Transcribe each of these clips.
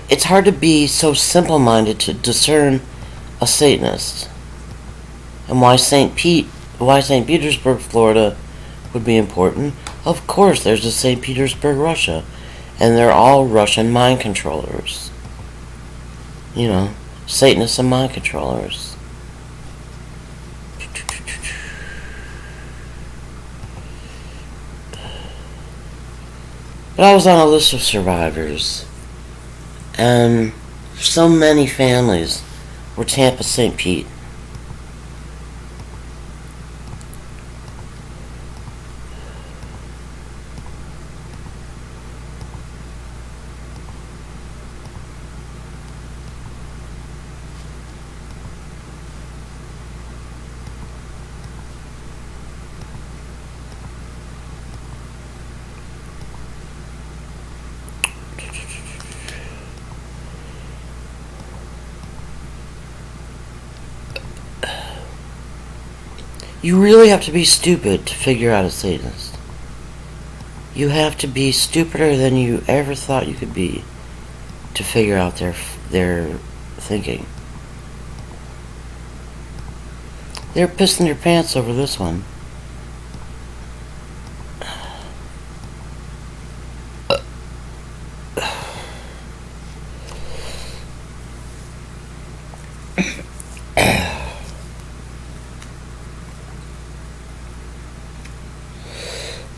it's hard to be so simple-minded to discern a Satanist. And why St. Petersburg, Florida would be important. Of course, there's a St. Petersburg, Russia. And they're all Russian mind controllers. You know, Satanists and mind controllers. But I was on a list of survivors. And so many families were Tampa St. Pete. You really have to be stupid to figure out a Satanist. You have to be stupider than you ever thought you could be to figure out their thinking. They're pissing their pants over this one.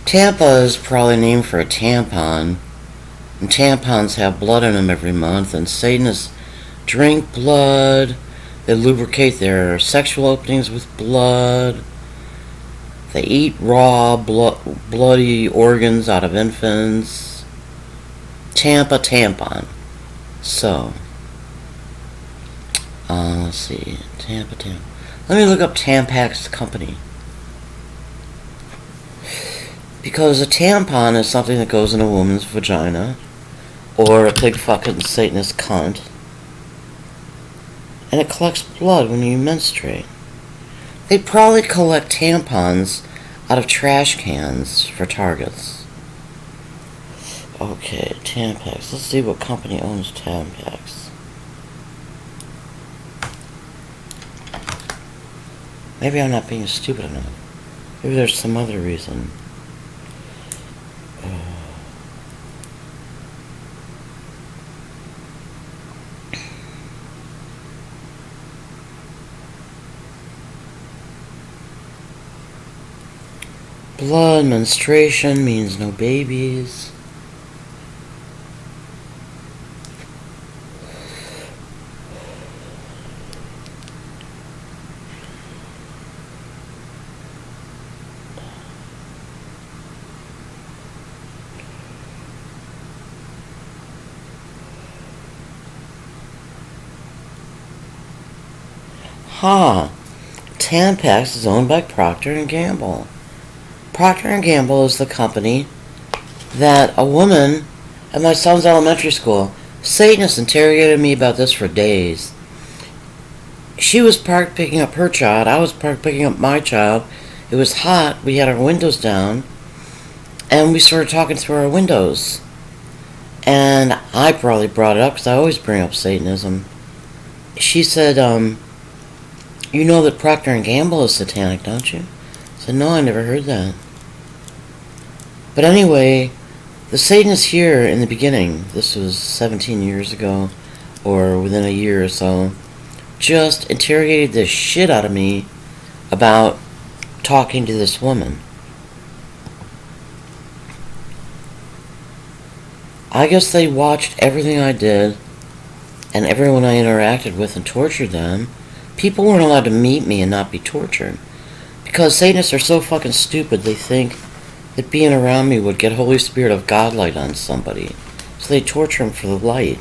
Tampa is probably named for a tampon, and tampons have blood in them every month, and Satanists drink blood, they lubricate their sexual openings with blood, they eat raw, bloody organs out of infants. Tampa tampon. So, let's see, Tampa. Let me look up Tampax company. Because a tampon is something that goes in a woman's vagina, or a big fucking Satanist cunt, and it collects blood when you menstruate. They probably collect tampons out of trash cans for targets. Okay, Tampax. Let's see what company owns Tampax. Maybe I'm not being stupid enough. Maybe there's some other reason. Blood, menstruation means no babies. Tampax is owned by Proctor & Gamble. Proctor & Gamble is the company that a woman at my son's elementary school, Satanist, interrogated me about this for days. She was parked picking up her child. I was parked picking up my child. It was hot. We had our windows down. And we started talking through our windows. And I probably brought it up because I always bring up Satanism. She said, you know that Procter & Gamble is satanic, don't you? I said, no, I never heard that. But anyway, the Satanists here in the beginning, this was 17 years ago, or within a year or so, just interrogated the shit out of me about talking to this woman. I guess they watched everything I did and everyone I interacted with and tortured them. People weren't allowed to meet me and not be tortured. Because Satanists are so fucking stupid, they think that being around me would get Holy Spirit of God light on somebody. So they torture him for the light.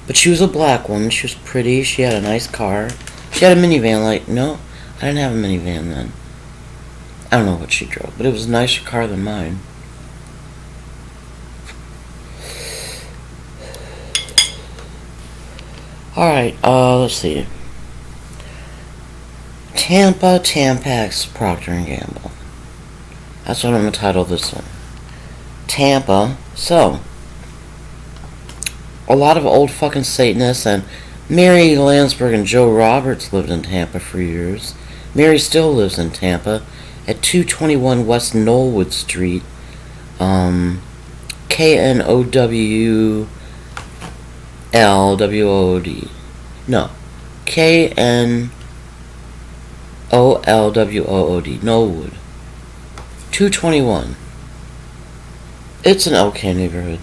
But she was a black woman, she was pretty, she had a nice car. She had a minivan, no, I didn't have a minivan then. I don't know what she drove, but it was a nicer car than mine. Alright, let's see. Tampa, Tampax, Procter & Gamble. That's what I'm going to title this one. Tampa. So, a lot of old fucking Satanists, and Mary Landsberg and Joe Roberts lived in Tampa for years. Mary still lives in Tampa at 221 West Knollwood Street. KNOWLWOOD. No. KNOLWOOD. Knollwood. 221. It's an okay neighborhood.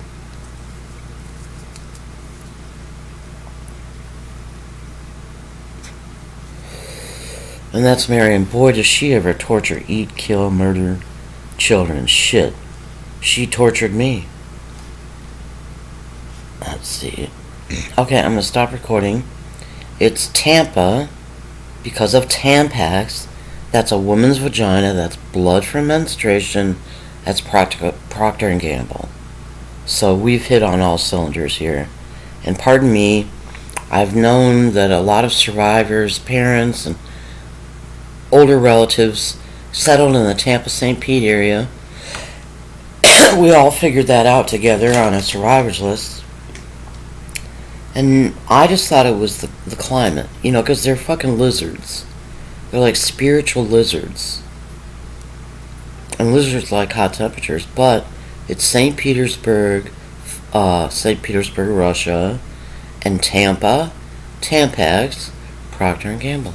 And that's Mary, and boy does she ever torture, eat, kill, murder children. Shit. She tortured me. Let's see. Okay, I'm gonna stop recording. It's Tampa because of Tampax. That's a woman's vagina. That's blood from menstruation. That's Proctor and Gamble. So we've hit on all cylinders here. And pardon me, I've known that a lot of survivors, parents, and older relatives settled in the Tampa St. Pete area. We all figured that out together on a survivors list. And I just thought it was the climate, because they're fucking lizards. They're like spiritual lizards. And lizards like hot temperatures, but it's St. Petersburg, Russia, and Tampa, Tampax, Procter & Gamble.